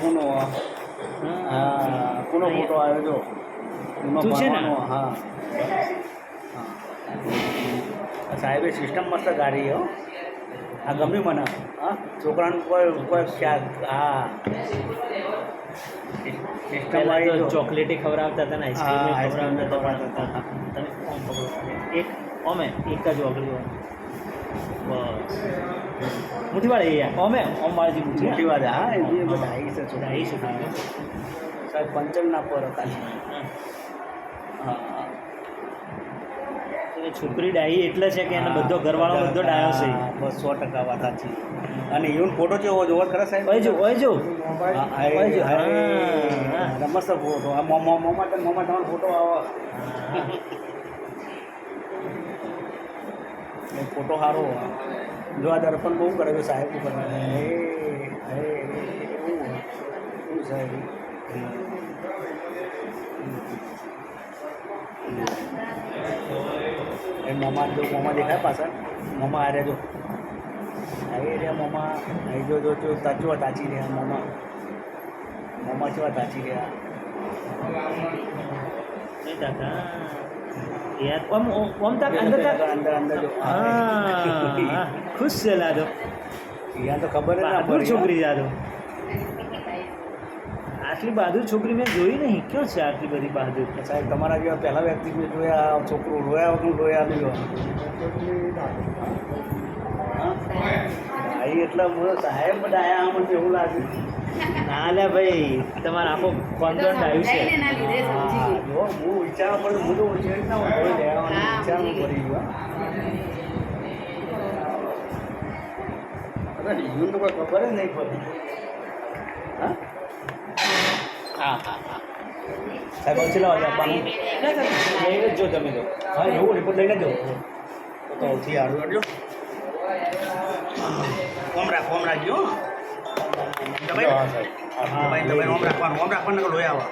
કોનો હા કોનો ફોટો આવ્યો જો એમાં તું છે ને? ભણવાનો, હા હા સાહેબે સિસ્ટમ મસ્ત ગાડી હો આ ગમ્યું મને હા છોકરાનું કોઈ ખ્યાલ હા સિસ્ટમ પહેલાં આવી તો જો ચોકલેટી ખવડાવતા હતા ને હા, આઈસ્ક્રીમ આઈસ્ક્રીમ ખવડાવતા ખવડાવતા હતા. તમે કોણ પકડો એક ઓમે એક જ ઓગળી બસ મુઠ્ઠી વાળી યાર ઓમે ઓમ વાળી મોટી મુઠ્ઠી વાત હા એ બી બધા આવી છે આવી છે છોકરા સાહેબ પંચમ ના પર હતા હા એ છોકરી ડાહી એટલે છે કે એને બધો ઘરવાળો બધો ડાયો છે. હા, બસ 100% વાત સાચી અને એવું ફોટો જેવો જોવો ખરા સાહેબ ઓય જો હા, ઓય જો હા, હા મસ્ત ફોટો આ મોમાં તમારો ફોટો આવો એ ફોટો સારો જો આ દર્પણ બહુ કરે છે સાહેબ ઉપર શું સાહેબ એ મોમાં જો મોમાં દેખાય પાછળ મોમાં આ જો આવી રહ્યા મોમાં અહીં જો તાચવા તાચી રહ્યા મોમાં કેવા તાચી રહ્યા નહીં કાકા યાર ઓમ તક અંદર તક અંદર જો હા ખુશ છે લાદો યા તો ખબર જ ના બહાદુર પડી છોકરી લાદો આટલી બહાદુર છોકરી મેં જોઈ નહીં ક્યાં છે આટલી બધી બહાદુર સાહેબ તમારા જેવા પહેલા વ્યક્તિ મેં જોયા છોકરું રોયા વગર રોયા નહીં ભાઈ એટલે બોલો સાહેબ બધા આયા મને એવું લાગ્યું ના લે ભાઈ તમારે આખો કોન્ફિડન્ટ આવ્યું છે હા, જો હું વિચારવા પડે હું તો વિચારી ના હોય વિચારવું પડી ગયું અરે યુન તો કોઈ ખબર જ નહીં પડી હા હા હા હા સાહેબ ચલાવો આપવાનું ના સાહેબ લઈને જ જો તમે તો હા એવું રિપોર્ટ લઈને જ જો તો સૌથી સારું કરજો કોમ રાખજો દબાઈ ઓમ રાખવાનું લોહી આવવા